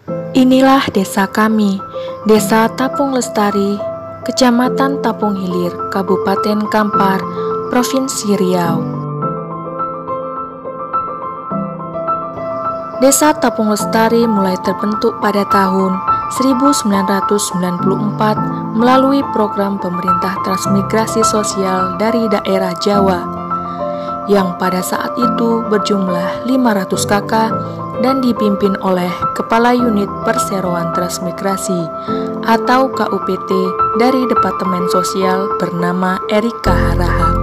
Inilah desa kami, Desa Tapung Lestari, Kecamatan Tapung Hilir, Kabupaten Kampar, Provinsi Riau. Desa Tapung Lestari mulai terbentuk pada tahun 1994 melalui program pemerintah transmigrasi sosial dari daerah Jawa, yang pada saat itu berjumlah 500 kakak dan dipimpin oleh Kepala Unit Perseroan Transmigrasi atau KUPT dari Departemen Sosial bernama Erika Harahap.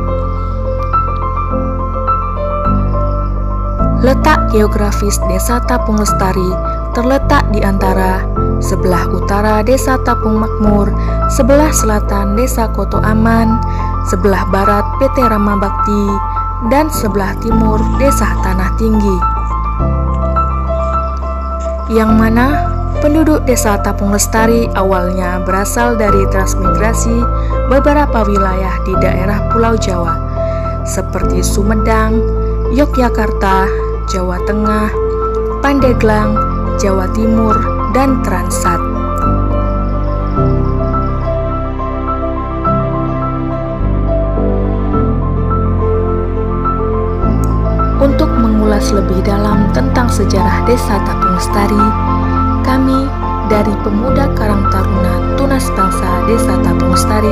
Letak geografis Desa Tapung Lestari terletak di antara sebelah utara Desa Tapung Makmur, sebelah selatan Desa Koto Aman, sebelah barat PT Rama Bakti, dan sebelah timur Desa Tanah Tinggi. Yang mana penduduk Desa Tapung Lestari awalnya berasal dari transmigrasi beberapa wilayah di daerah Pulau Jawa, seperti Sumedang, Yogyakarta, Jawa Tengah, Pandeglang, Jawa Timur, dan Transat. Untuk mengulas lebih dalam tentang sejarah Desa Tapung Lestari, kami dari Pemuda Karang Taruna Tunas Bangsa Desa Tapung Lestari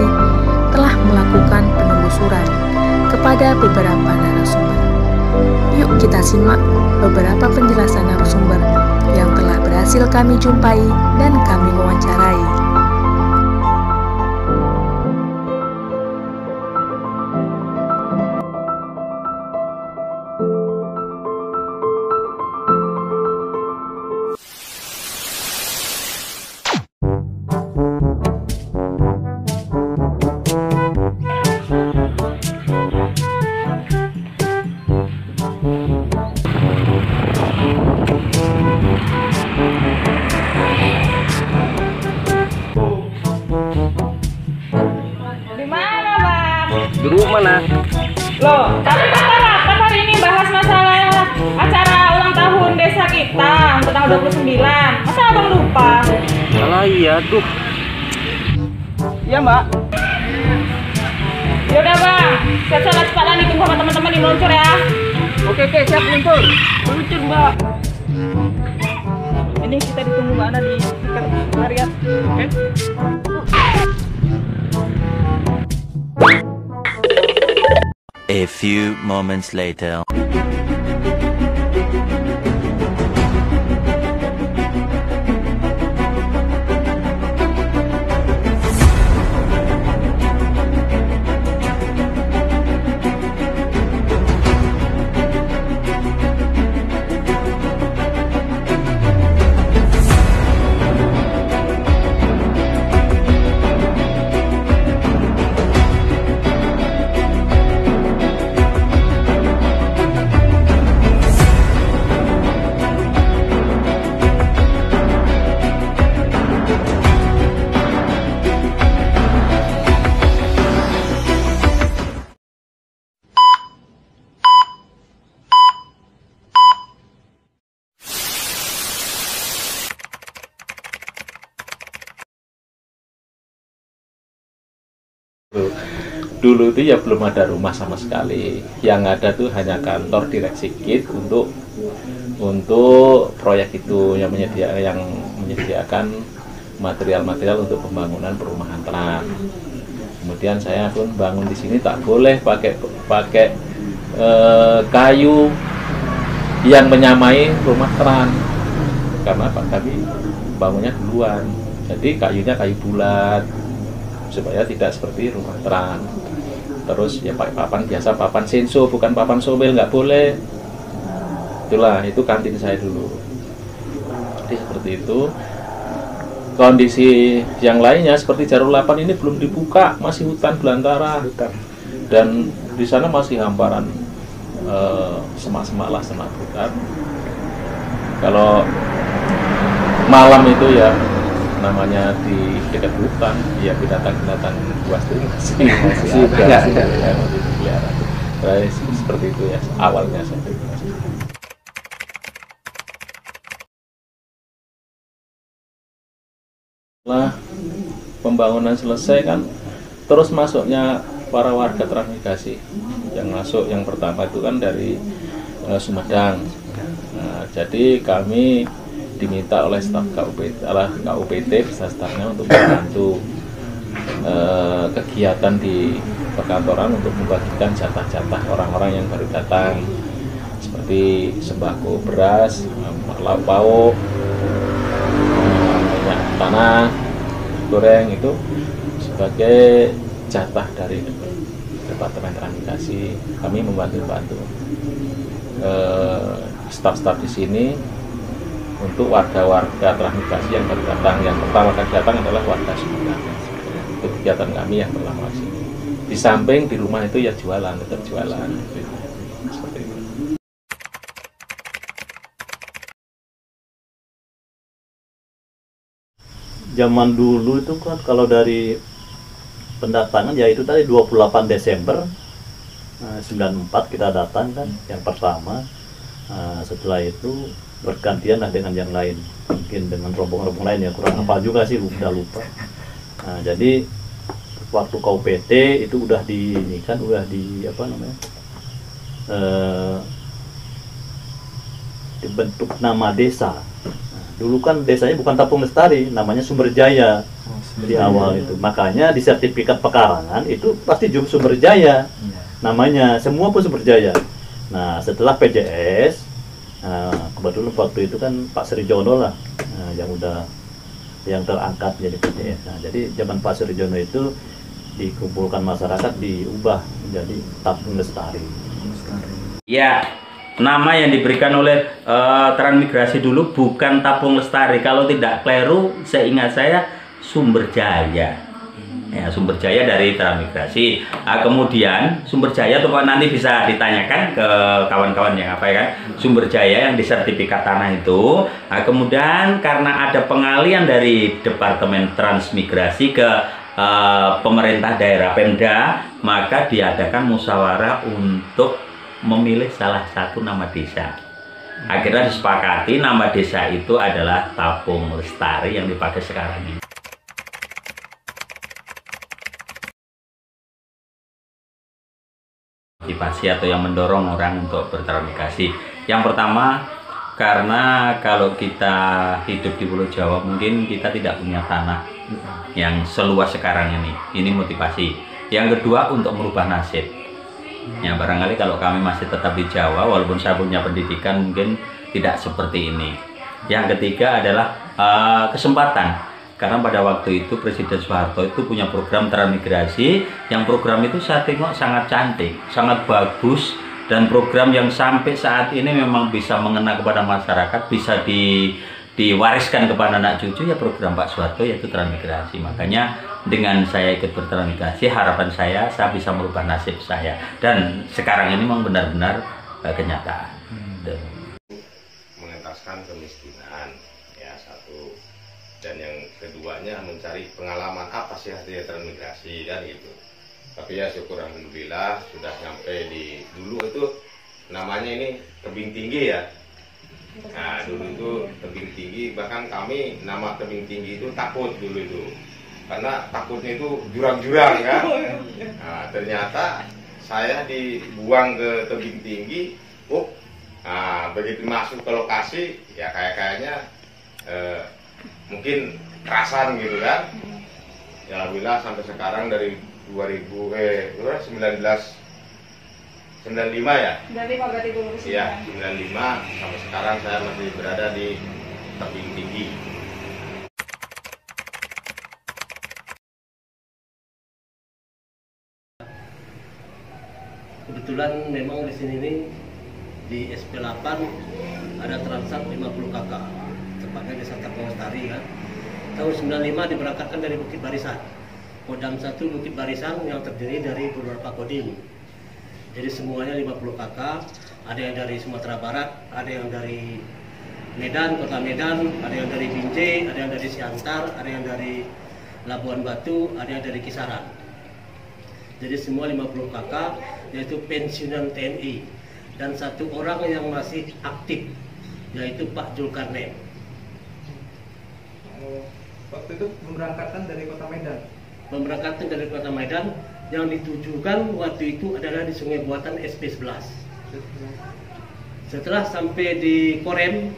telah melakukan penelusuran kepada beberapa narasumber. Yuk kita simak beberapa penjelasan narasumber yang telah berhasil kami jumpai dan kami wawancarai. Di rumah nak. Loh, tapi kata rapat hari ini bahas masalah acara ulang tahun desa kita untuk tanggal 29. Masa abang lupa? Salah iya tuh. Iya mbak. Yaudah bang, siap-siap cepatlah ditunggu sama teman-teman di meluncur ya. Oke siap meluncur. Meluncur mbak. Ini kita ditunggu Mbak Ana di sekretariat. Oke. A few moments later. Dulu itu ya belum ada rumah sama sekali, yang ada tuh hanya kantor direksi KIT untuk proyek itu yang menyediakan material-material untuk pembangunan perumahan terang. Kemudian saya pun bangun di sini tak boleh pakai kayu yang menyamai rumah terang, karena kami bangunnya duluan, jadi kayunya kayu bulat supaya tidak seperti rumah terang. Terus ya pakai papan biasa, papan senso, bukan papan sobel, nggak boleh. Itulah, itu kantin saya dulu. Jadi seperti itu. Kondisi yang lainnya seperti Jalur 8 ini belum dibuka, masih hutan belantara. Dan di sana masih hamparan semak-semak lah, semak hutan. Kalau malam itu ya namanya di dekat hutan, ya binatang-binatang buas itu masih ada, ya, masih dipelihara. Seperti itu ya awalnya saya. Setelah pembangunan selesai kan terus masuknya para warga transmigrasi. Yang masuk yang pertama itu kan dari Sumedang. Nah, jadi kami diminta oleh staf KUPT beserta stafnya untuk membantu kegiatan di perkantoran untuk membagikan jatah-jatah orang-orang yang baru datang, seperti sembako, beras, lauk pauk, minyak tanah, goreng, itu sebagai jatah dari Departemen Transmigrasi. Kami membantu staf-staf di sini untuk warga-warga transmigrasi yang baru datang. Yang pertama kali datang adalah warga Sumedang. Itu kegiatan kami yang pertama di sini. Di samping di rumah itu ya jualan, tetap jualan. Seperti itu. Zaman dulu itu kan kalau dari pendatangan ya itu tadi 28 Desember 94 kita datang kan yang pertama. Setelah itu bergantian lah dengan yang lain, mungkin dengan rombongan-rombongan lain ya, kurang hafal juga sih, udah lupa. Jadi waktu KUPT itu udah dibentuk nama desa. Dulu kan desanya bukan Tapung Lestari, namanya Sumberjaya di awal itu. Makanya di sertifikat pekarangan itu pasti Sumberjaya namanya, semua pun Sumberjaya. Nah setelah PJS, kebetulan waktu itu kan Pak Srijono lah yang terangkat jadi PJS. Nah jadi zaman Pak Srijono itu dikumpulkan masyarakat, diubah menjadi Tapung Lestari. Ya, nama yang diberikan oleh transmigrasi dulu bukan Tapung Lestari. Kalau tidak keliru, seingat saya Sumberjaya. Ya, Sumberjaya dari transmigrasi. Kemudian Sumberjaya itu nanti bisa ditanyakan ke kawan-kawan yang apa ya kan. Sumberjaya yang di sertifikat tanah itu. Kemudian karena ada pengalian dari Departemen Transmigrasi ke pemerintah daerah Pemda, maka diadakan musyawarah untuk memilih salah satu nama desa. Akhirnya disepakati nama desa itu adalah Tapung Lestari yang dipakai sekarang ini. Motivasi atau yang mendorong orang untuk bertransmigrasi. Yang pertama, karena kalau kita hidup di Pulau Jawa mungkin kita tidak punya tanah yang seluas sekarang ini. Ini motivasi. Yang kedua, untuk merubah nasib. Ya, barangkali kalau kami masih tetap di Jawa, walaupun saya punya pendidikan mungkin tidak seperti ini. Yang ketiga adalah kesempatan. Karena pada waktu itu Presiden Soeharto itu punya program transmigrasi, yang program itu saya tengok sangat cantik, sangat bagus, dan program yang sampai saat ini memang bisa mengena kepada masyarakat, bisa diwariskan kepada anak cucu, ya program Pak Soeharto yaitu transmigrasi. Makanya dengan saya ikut bertransmigrasi, harapan saya bisa merubah nasib saya, dan sekarang ini memang benar-benar kenyataan. Mengentaskan kemiskinan, ya satu, dan yang keduanya mencari pengalaman apa sih artinya transmigrasi kan gitu. Tapi ya syukur alhamdulillah sudah sampai di, dulu itu namanya ini tebing tinggi ya. Nah dulu itu tebing tinggi, bahkan kami nama tebing tinggi itu takut dulu itu, karena takutnya itu jurang-jurang kan. Nah ternyata saya dibuang ke tebing tinggi, begitu masuk ke lokasi ya kayaknya mungkin kerasan gitu kan. Ya alhamdulillah sampai sekarang dari 1995 ya? 95 berarti dulu. Iya, 95 sampai sekarang saya masih berada di tebing tinggi. Kebetulan memang di sini nih di SP8 ada transak 50 KK, tepatnya Desa Tapung Lestari kan. Tahun 95 diberangkatkan dari Bukit Barisan, Kodam 1 Bukit Barisan yang terdiri dari beberapa kodim. Jadi semuanya 50 KK, ada yang dari Sumatera Barat, ada yang dari Medan, Kota Medan, ada yang dari Binjai, ada yang dari Siantar, ada yang dari Labuan Batu, ada yang dari Kisaran. Jadi semua 50 KK, yaitu pensiunan TNI, dan satu orang yang masih aktif, yaitu Pak Zulkarnain. waktu itu pemberangkatan dari Kota Medan. Pemberangkatan dari Kota Medan yang ditujukan waktu itu adalah di Sungai Buatan SP11. Setelah sampai di Korem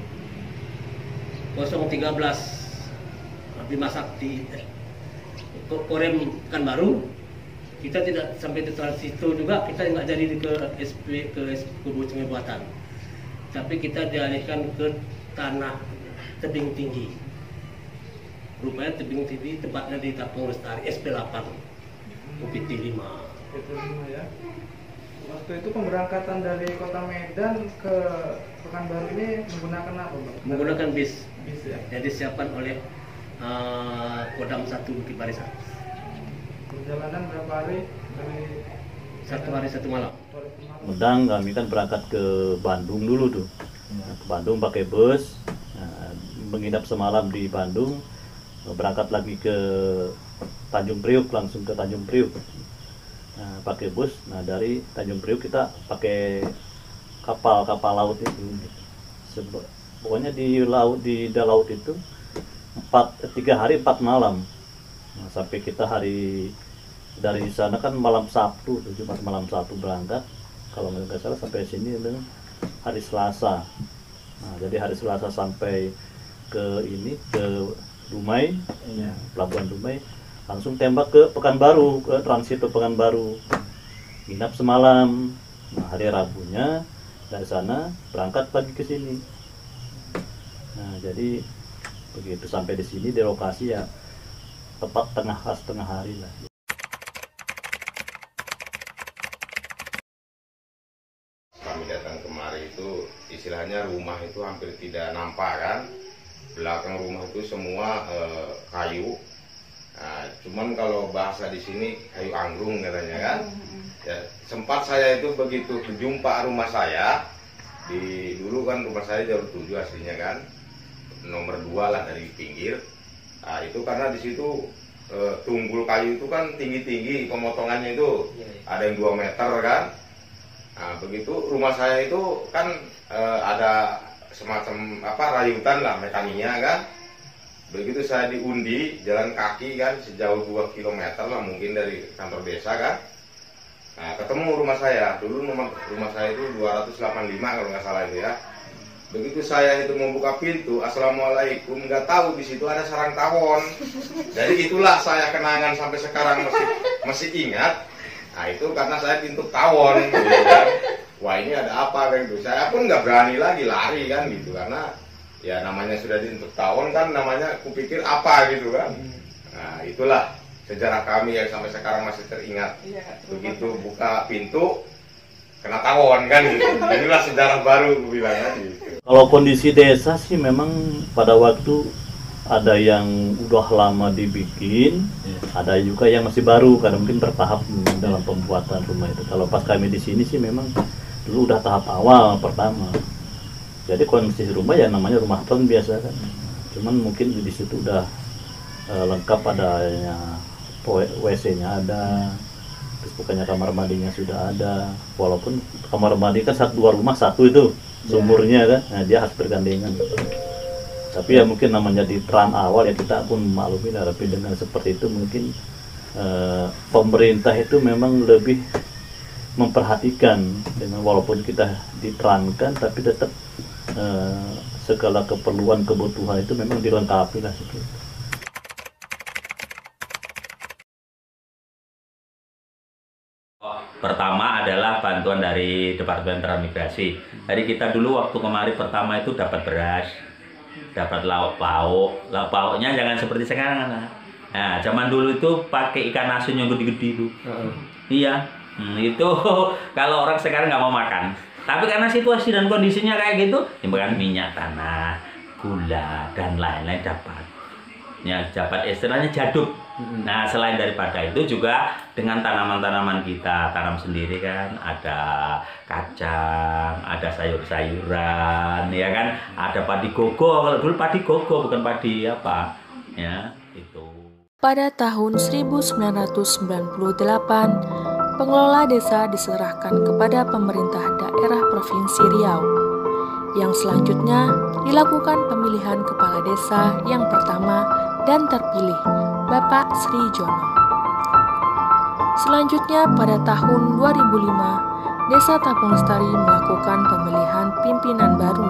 013 Bima Sakti Korem Pekanbaru, kita tidak sampai di transito juga, kita nggak jadi ke SP ke Sungai Buatan, tapi kita dialihkan ke tanah tebing tinggi. Rupanya tebing tinggi tempatnya di Tapung Lestari SP8 UPT 5. Ya. Waktu itu pemberangkatan dari Kota Medan ke Pekanbaru ini menggunakan apa, Bang? Menggunakan bis. Bis ya. Yang disiapkan oleh Kodam 1 Bukit Barisan. Perjalanan berapa hari? Dari 1 hari 1 malam. Medang kami kan berangkat ke Bandung dulu tuh. Nah, ke Bandung pakai bus, menginap semalam di Bandung, berangkat lagi ke Tanjung Priuk, langsung ke Tanjung Priuk. Nah, pakai bus. Nah, dari Tanjung Priuk kita pakai kapal laut itu. Pokoknya di laut itu 3 hari 4 malam. Nah, sampai kita dari sana kan malam Sabtu, Jumat malam Sabtu berangkat. Kalau nggak salah sampai sini hari Selasa. Nah, jadi hari Selasa sampai ke Dumai, Pelabuhan Dumai, langsung tembak ke Pekanbaru, ke transito Pekanbaru. Nginap semalam. Nah, hari Rabunya dari sana berangkat pagi ke sini. Nah, jadi begitu sampai di sini di lokasi ya tepat tengah hari lah. Kami datang kemari itu istilahnya rumah itu hampir tidak nampak kan. Belakang rumah itu semua kayu. Nah, cuman kalau bahasa di sini kayu anggrung katanya kan. Ya, sempat saya itu begitu berjumpa rumah saya dulu kan rumah saya jalur 7 aslinya kan. Nomor 2 lah dari pinggir. Nah, itu karena di situ tunggul kayu itu kan tinggi-tinggi, pemotongannya itu ada yang 2 meter kan. Nah, begitu rumah saya itu kan ada semacam rayutan lah mekaninya kan. Begitu saya diundi jalan kaki kan sejauh 2 km lah mungkin dari kantor desa kan. Nah, ketemu rumah saya. Dulu nomor rumah saya itu 285 kalau nggak salah itu ya. Begitu saya itu membuka pintu, assalamualaikum, nggak tahu di situ ada sarang tawon. Jadi itulah saya kenangan sampai sekarang masih ingat. Nah, itu karena saya pintu tawon, gitu kan. Wah, ini ada apa kan gitu. Saya pun nggak berani lagi lari kan gitu karena ya namanya sudah diintuk tawon kan namanya kupikir apa gitu kan. Nah, itulah sejarah kami yang sampai sekarang masih teringat. Begitu buka pintu kena tawon kan gitu. Inilah sejarah baru gue bilang kan gitu. Kalau kondisi desa sih memang pada waktu ada yang udah lama dibikin, ada juga yang masih baru karena mungkin bertahap dalam pembuatan rumah itu. Kalau pas kami di sini sih memang dulu udah tahap awal pertama. Jadi kondisi rumah ya namanya rumah ton biasa kan. Cuman mungkin di situ udah lengkap adanya WC-nya ada. Terus bukannya kamar mandinya sudah ada, walaupun kamar mandi kan 2 rumah 1 itu sumurnya kan, nah dia harus bergandengan. Tapi ya mungkin namanya di peran awal ya kita pun maklumi, tapi dengan seperti itu mungkin pemerintah itu memang lebih memperhatikan dengan walaupun kita diperankan tapi tetap segala keperluan kebutuhan itu memang dilengkapi lah seperti itu. Pertama adalah bantuan dari Departemen Transmigrasi. Jadi kita dulu waktu kemarin pertama itu dapat beras, dapat lauk pauk. Lauk pauknya jangan seperti sekarang. Nah, zaman dulu itu pakai ikan asin yang gede-gede itu. Iya, itu kalau orang sekarang nggak mau makan. Tapi karena situasi dan kondisinya kayak gitu, bahkan minyak tanah, gula dan lain-lain dapat. Ya, dapat istilahnya jaduk. Nah, selain daripada itu juga dengan tanaman-tanaman kita tanam sendiri kan, ada kacang, ada sayur-sayuran, ya kan, ada padi gogo. Kalau dulu padi gogo bukan padi apa, ya itu. Pada tahun 1998, pengelola desa diserahkan kepada pemerintah daerah Provinsi Riau. Yang selanjutnya dilakukan pemilihan kepala desa yang pertama dan terpilih Bapak Sri Jono. Selanjutnya pada tahun 2005, Desa Tapung Lestari melakukan pemilihan pimpinan baru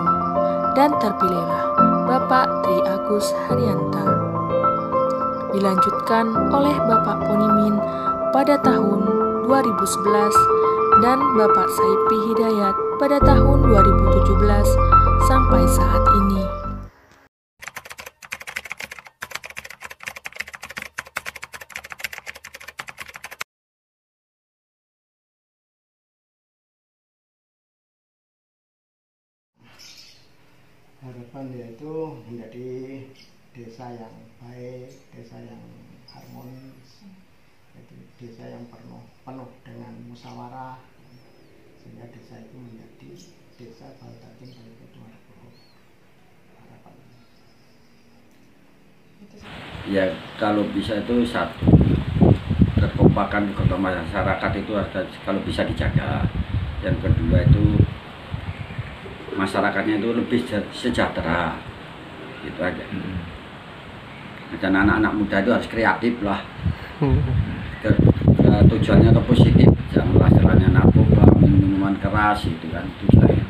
dan terpilihlah Bapak Tri Agus Haryanta. Dilanjutkan oleh Bapak Ponimin pada tahun 2011 dan Bapak Saipi Hidayat pada tahun 2017 sampai saat ini. Harapan yaitu menjadi desa yang baik, desa yang harmonis, desa yang penuh dengan musyawarah, sehingga desa itu menjadi desa Baltatim Balikutu harapan. Ya kalau bisa itu satu, kekompakan masyarakat itu ada kalau bisa dijaga. Yang kedua itu masyarakatnya itu lebih sejahtera, gitu aja. Dan anak-anak muda itu harus kreatif lah. Tujuannya ke positif, janganlah jalannya narkoba, minuman keras itu kan tujuannya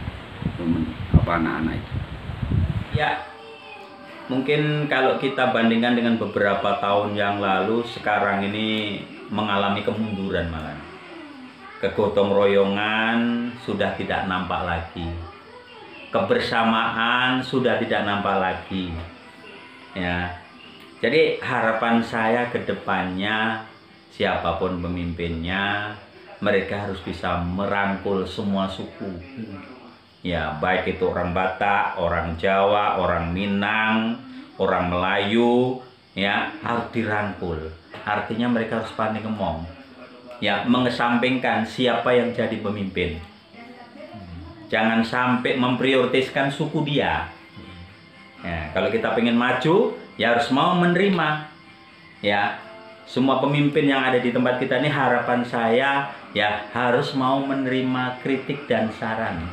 anak-anak itu. Ya, mungkin kalau kita bandingkan dengan beberapa tahun yang lalu, sekarang ini mengalami kemunduran malah. Kegotong royongan sudah tidak nampak lagi. Kebersamaan sudah tidak nampak lagi. Ya. Jadi harapan saya ke depannya, siapapun pemimpinnya, mereka harus bisa merangkul semua suku. Ya, baik itu orang Batak, orang Jawa, orang Minang, orang Melayu, ya, harus dirangkul. Artinya mereka harus pandai ngomong. Ya, mengesampingkan siapa yang jadi pemimpin. Jangan sampai memprioritaskan suku dia. Ya, kalau kita pengen maju, ya harus mau menerima. Ya, semua pemimpin yang ada di tempat kita ini, harapan saya ya harus mau menerima kritik dan saran.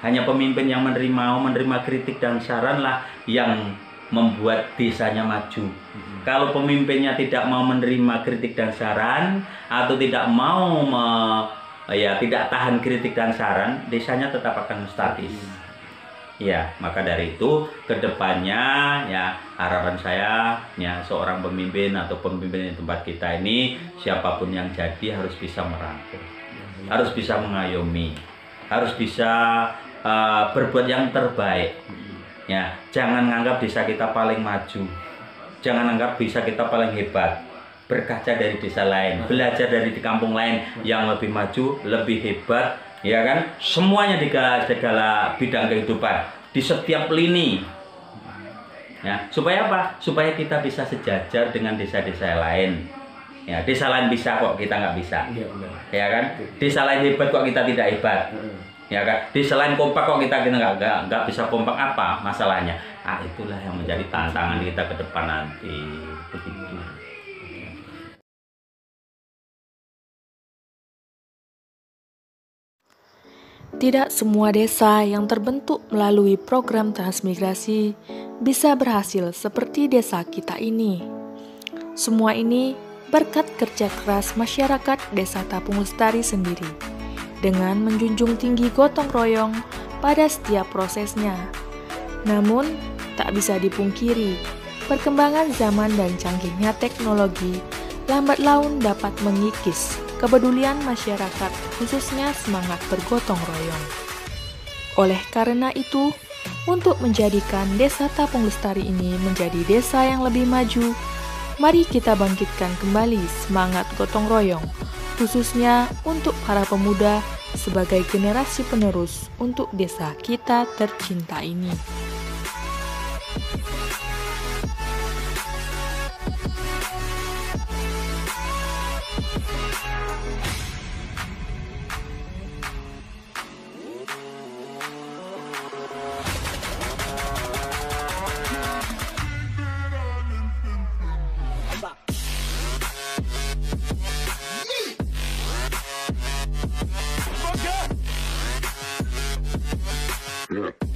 Hanya pemimpin yang menerima kritik dan saran lah yang membuat desanya maju. Kalau pemimpinnya tidak mau menerima kritik dan saran atau tidak mau tidak tahan kritik dan saran, desanya tetap akan statis. Ya, maka dari itu kedepannya ya harapan saya ya seorang pemimpin atau pemimpin di tempat kita ini, siapapun yang jadi harus bisa merangkul, harus bisa mengayomi, harus bisa berbuat yang terbaik. Ya, jangan anggap desa kita paling maju, jangan anggap desa kita paling hebat. Berkaca dari desa lain, belajar dari di kampung lain yang lebih maju, lebih hebat, ya kan? Semuanya di segala bidang kehidupan, di setiap lini. Ya, supaya apa? Supaya kita bisa sejajar dengan desa-desa lain. Ya, desa lain bisa kok, kita nggak bisa. Ya kan? Desa lain hebat kok, kita tidak hebat. Ya kan? Desa lain kompak kok, kita nggak bisa kompak, apa masalahnya? Ah, itulah yang menjadi tantangan kita ke depan nanti. Begitu. Tidak semua desa yang terbentuk melalui program transmigrasi bisa berhasil seperti desa kita ini. Semua ini berkat kerja keras masyarakat Desa Tapung Lestari sendiri, dengan menjunjung tinggi gotong royong pada setiap prosesnya. Namun, tak bisa dipungkiri, perkembangan zaman dan canggihnya teknologi lambat laun dapat mengikis kepedulian masyarakat, khususnya semangat bergotong royong. Oleh karena itu, untuk menjadikan Desa Tapung Lestari ini menjadi desa yang lebih maju, mari kita bangkitkan kembali semangat gotong royong, khususnya untuk para pemuda sebagai generasi penerus untuk desa kita tercinta ini. Yeah.